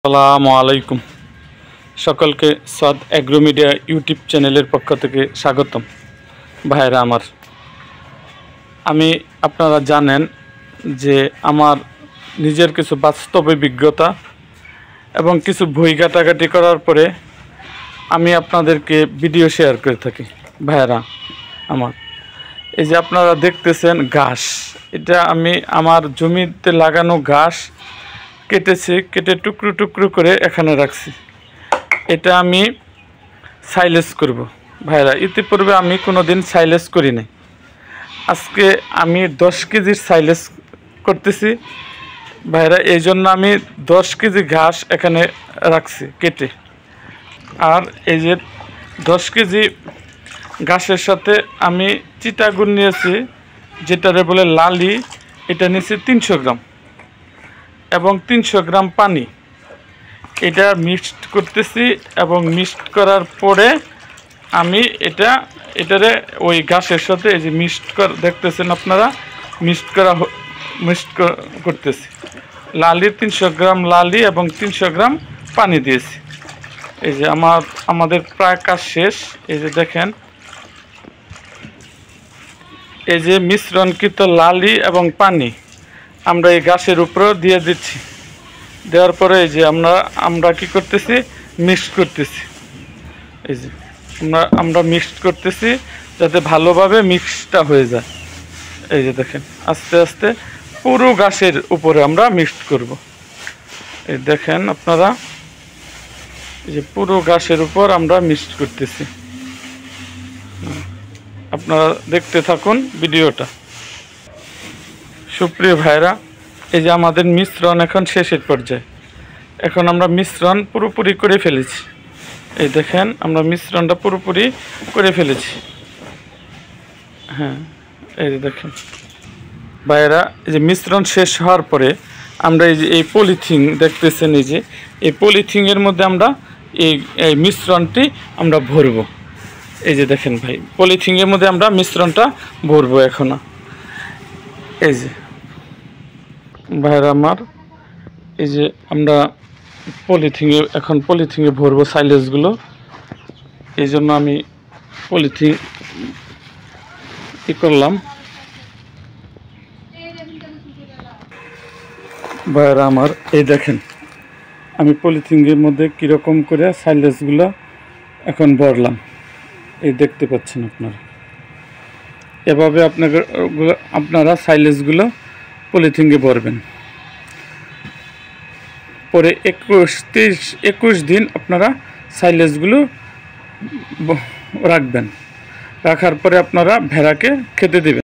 আসসালামু আলাইকুম। সকলকে সাদ এগ্রো মিডিয়া ইউটিউব চ্যানেলের পক্ষ থেকে স্বাগতম। ভাইরা আমার, আপনারা জানেন যে আমার নিজের কিছু বাস্তব অভিজ্ঞতা এবং কিছু বই ঘাটাঘাটি করার পরে আমি আপনাদেরকে ভিডিও শেয়ার করে থাকি। ভাইরা আমার, এই যে আপনারা দেখতেছেন ঘাস, এটা আমি আমার জমিতে লাগানো ঘাস কেটেছি, কেটে টুকরো টুকরো করে এখানে রাখছি। এটা আমি সাইলেজ করব। ভাইরা, ইতিপূর্বে আমি কোনো দিন সাইলেজ করি নাই। আজকে আমি 10 কেজির সাইলেজ করতেছি। ভাইরা, এই জন্য আমি 10 কেজি ঘাস এখানে রাখছি কেটে। আর এই যে 10 কেজি ঘাসের সাথে আমি চিটাগুড় নিয়েছি, যেটারে বলে লালি, এটা নিয়েছি 300 গ্রাম এবং 300 গ্রাম পানি। এটা মিক্সড করতেছি এবং মিক্সড করার পরে আমি এটারে ওই ঘাসের সাথে এই যে দেখতেছেন আপনারা, মিক্সড করতেছি। লালি 300 গ্রাম লালি এবং 300 গ্রাম পানি দিয়েছি। এই যে আমাদের প্রায় কাজ শেষ। এই যে দেখেন, এই যে মিশ্রণকৃত লালি এবং পানি আমরা এই ঘাসের উপরে দিয়ে দিচ্ছি। দেওয়ার পরে এই যে আমরা কি করতেছি, মিক্স করতেছি। এই যে আমরা মিক্স করতেছি যাতে ভালোভাবে মিক্সটা হয়ে যায়। এই যে দেখেন, আস্তে আস্তে পুরো ঘাসের উপরে আমরা মিক্স করব। এই দেখেন আপনারা, এই যে পুরো ঘাসের উপর আমরা মিক্স করতেছি। আপনারা দেখতে থাকুন ভিডিওটা। সুপ্রিয় ভাইরা, এই যে আমাদের মিশ্রণ এখন শেষের পর্যায়ে। এখন আমরা মিশ্রণ পুরোপুরি করে ফেলেছি। এই দেখেন, আমরা মিশ্রণটা পুরোপুরি করে ফেলেছি। হ্যাঁ, এই যে দেখেন ভাইরা, এই যে মিশ্রণ শেষ হওয়ার পরে আমরা এই যে এই পলিথিন দেখতেছেন, এই যে এই পলিথিনের মধ্যে আমরা এই মিশ্রণটি আমরা ভরবো। এই যে দেখেন ভাই, পলিথিনের মধ্যে আমরা মিশ্রণটা ভরবো এখনো। এই যে ভাইরা আমার, এই যে আমরা পলিথিনে ভরবো সাইলেজগুলো। এই জন্য আমি পলিথিন করলাম। ভাইরা আমার, এই দেখেন আমি পলিথিনের মধ্যে কীরকম করে সাইলেজগুলো এখন ভরলাম। এই দেখতে পাচ্ছেন আপনারা। এভাবে আপনারা সাইলেজগুলো পলিথিনে ভরবেন। পরে 21 দিন আপনারা সাইলেজগুলো রাখবেন। রাখার পরে আপনারা ভেড়াকে খেতে দেবেন।